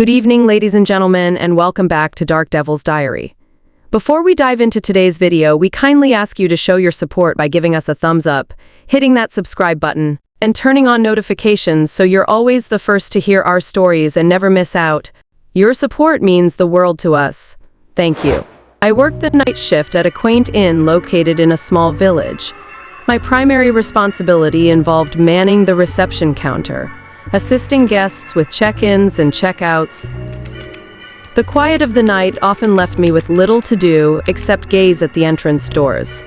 Good evening, ladies and gentlemen, and welcome back to Dark Devil's Diary. Before we dive into today's video, we kindly ask you to show your support by giving us a thumbs up, hitting that subscribe button, and turning on notifications so you're always the first to hear our stories and never miss out. Your support means the world to us. Thank you. I worked the night shift at a quaint inn located in a small village. My primary responsibility involved manning the reception counter, assisting guests with check-ins and check-outs. The quiet of the night often left me with little to do except gaze at the entrance doors.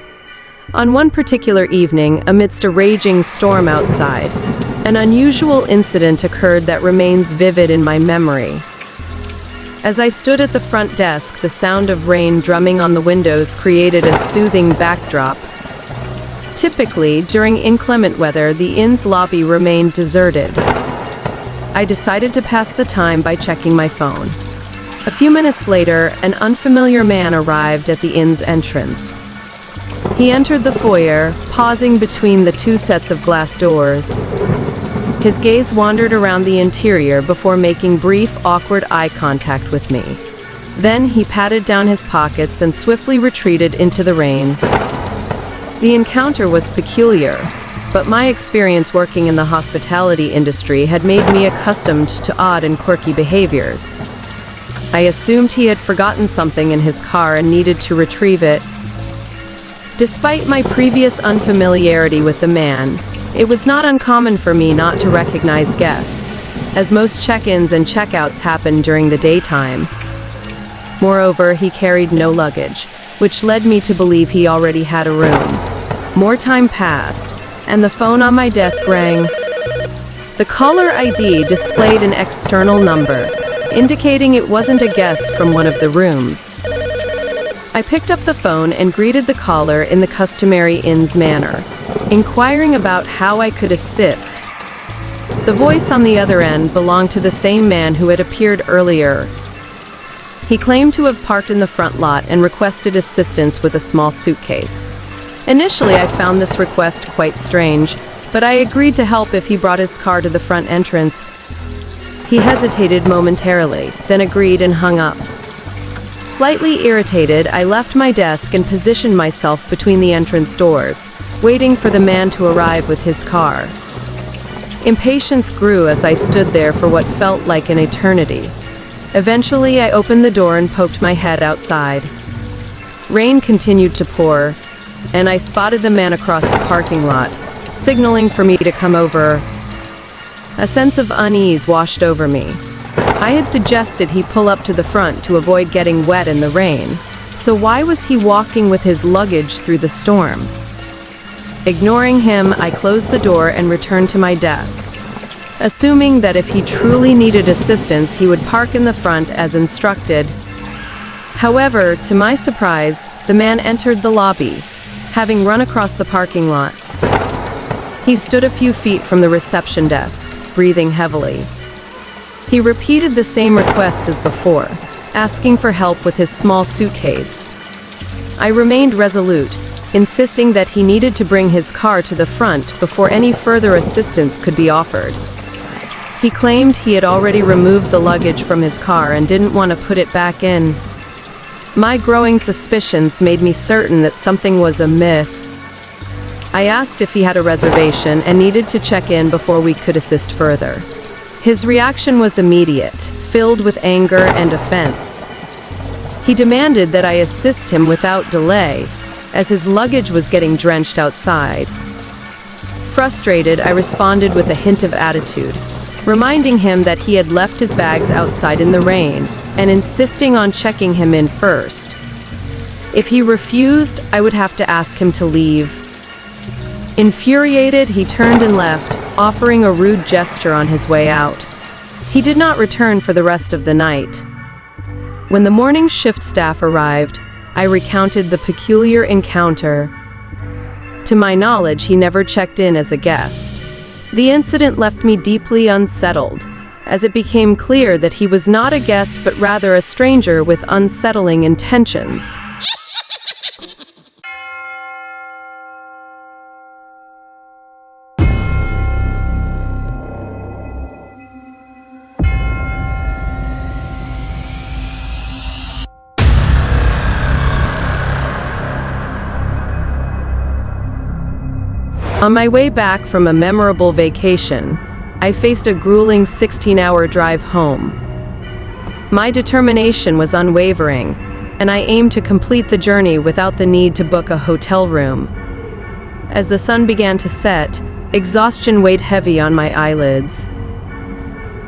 On one particular evening, amidst a raging storm outside, an unusual incident occurred that remains vivid in my memory. As I stood at the front desk, the sound of rain drumming on the windows created a soothing backdrop. Typically, during inclement weather, the inn's lobby remained deserted. I decided to pass the time by checking my phone. A few minutes later, an unfamiliar man arrived at the inn's entrance. He entered the foyer, pausing between the two sets of glass doors. His gaze wandered around the interior before making brief, awkward eye contact with me. Then he patted down his pockets and swiftly retreated into the rain. The encounter was peculiar, but my experience working in the hospitality industry had made me accustomed to odd and quirky behaviors. I assumed he had forgotten something in his car and needed to retrieve it. Despite my previous unfamiliarity with the man, it was not uncommon for me not to recognize guests, as most check-ins and check-outs happened during the daytime. Moreover, he carried no luggage, which led me to believe he already had a room. More time passed, and the phone on my desk rang. The caller ID displayed an external number, indicating it wasn't a guest from one of the rooms. I picked up the phone and greeted the caller in the customary inn's manner, inquiring about how I could assist. The voice on the other end belonged to the same man who had appeared earlier. He claimed to have parked in the front lot and requested assistance with a small suitcase. Initially, I found this request quite strange, but I agreed to help if he brought his car to the front entrance. He hesitated momentarily, then agreed and hung up. Slightly irritated, I left my desk and positioned myself between the entrance doors, waiting for the man to arrive with his car. Impatience grew as I stood there for what felt like an eternity. Eventually, I opened the door and poked my head outside. Rain continued to pour, and I spotted the man across the parking lot, signaling for me to come over. A sense of unease washed over me. I had suggested he pull up to the front to avoid getting wet in the rain, so why was he walking with his luggage through the storm? Ignoring him, I closed the door and returned to my desk, assuming that if he truly needed assistance, he would park in the front as instructed. However, to my surprise, the man entered the lobby, having run across the parking lot. He stood a few feet from the reception desk, breathing heavily. He repeated the same request as before, asking for help with his small suitcase. I remained resolute, insisting that he needed to bring his car to the front before any further assistance could be offered. He claimed he had already removed the luggage from his car and didn't want to put it back in. My growing suspicions made me certain that something was amiss. I asked if he had a reservation and needed to check in before we could assist further. His reaction was immediate, filled with anger and offense. He demanded that I assist him without delay, as his luggage was getting drenched outside. Frustrated, I responded with a hint of attitude, reminding him that he had left his bags outside in the rain, and insisting on checking him in first. If he refused, I would have to ask him to leave. Infuriated, he turned and left, offering a rude gesture on his way out. He did not return for the rest of the night. When the morning shift staff arrived, I recounted the peculiar encounter. To my knowledge, he never checked in as a guest. The incident left me deeply unsettled, as it became clear that he was not a guest but rather a stranger with unsettling intentions. On my way back from a memorable vacation, I faced a grueling 16-hour drive home. My determination was unwavering, and I aimed to complete the journey without the need to book a hotel room. As the sun began to set, exhaustion weighed heavy on my eyelids.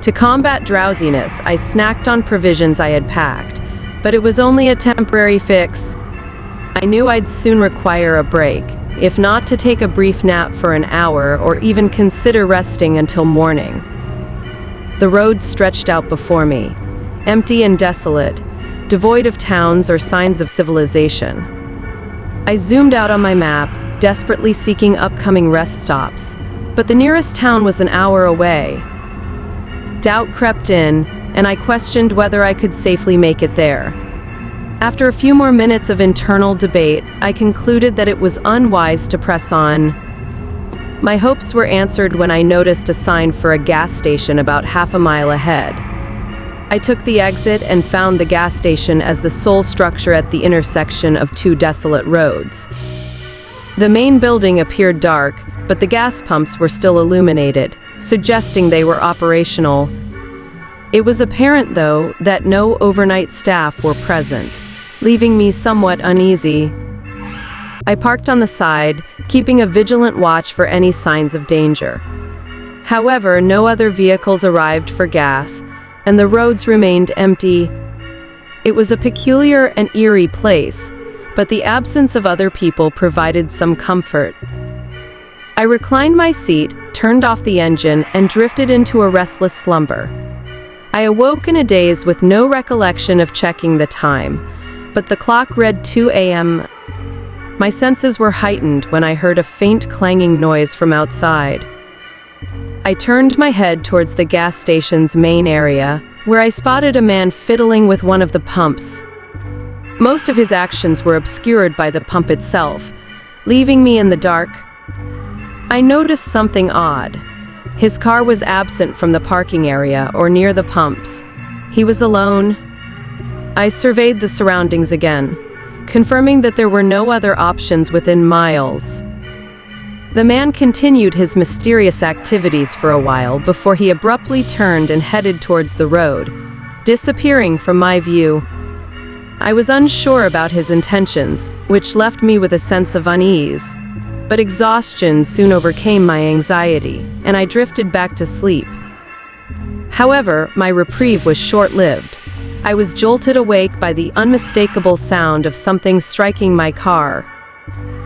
To combat drowsiness, I snacked on provisions I had packed, but it was only a temporary fix. I knew I'd soon require a break, if not to take a brief nap for an hour or even consider resting until morning. The road stretched out before me, empty and desolate, devoid of towns or signs of civilization. I zoomed out on my map, desperately seeking upcoming rest stops, but the nearest town was an hour away. Doubt crept in, and I questioned whether I could safely make it there. After a few more minutes of internal debate, I concluded that it was unwise to press on. My hopes were answered when I noticed a sign for a gas station about half a mile ahead. I took the exit and found the gas station as the sole structure at the intersection of two desolate roads. The main building appeared dark, but the gas pumps were still illuminated, suggesting they were operational. It was apparent, though, that no overnight staff were present, leaving me somewhat uneasy. I parked on the side, keeping a vigilant watch for any signs of danger. However, no other vehicles arrived for gas, and the roads remained empty. It was a peculiar and eerie place, but the absence of other people provided some comfort. I reclined my seat, turned off the engine, and drifted into a restless slumber. I awoke in a daze with no recollection of checking the time, but the clock read 2 a.m. My senses were heightened when I heard a faint clanging noise from outside. I turned my head towards the gas station's main area, where I spotted a man fiddling with one of the pumps. Most of his actions were obscured by the pump itself, leaving me in the dark. I noticed something odd. His car was absent from the parking area or near the pumps. He was alone. I surveyed the surroundings again, confirming that there were no other options within miles. The man continued his mysterious activities for a while before he abruptly turned and headed towards the road, disappearing from my view. I was unsure about his intentions, which left me with a sense of unease. But exhaustion soon overcame my anxiety, and I drifted back to sleep. However, my reprieve was short-lived. I was jolted awake by the unmistakable sound of something striking my car.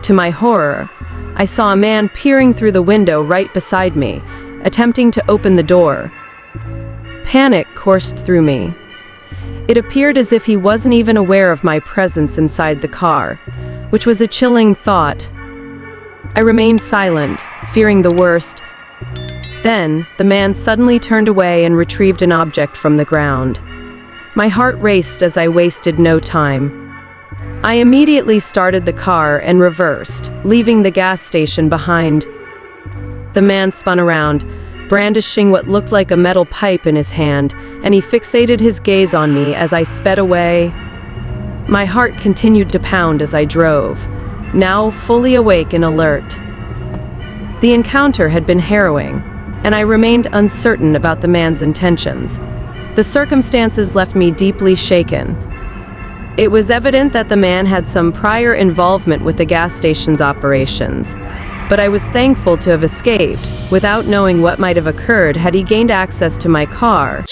To my horror, I saw a man peering through the window right beside me, attempting to open the door. Panic coursed through me. It appeared as if he wasn't even aware of my presence inside the car, which was a chilling thought. I remained silent, fearing the worst. Then, the man suddenly turned away and retrieved an object from the ground. My heart raced as I wasted no time. I immediately started the car and reversed, leaving the gas station behind. The man spun around, brandishing what looked like a metal pipe in his hand, and he fixated his gaze on me as I sped away. My heart continued to pound as I drove, now fully awake and alert. The encounter had been harrowing, and I remained uncertain about the man's intentions. The circumstances left me deeply shaken. It was evident that the man had some prior involvement with the gas station's operations, but I was thankful to have escaped, without knowing what might have occurred had he gained access to my car.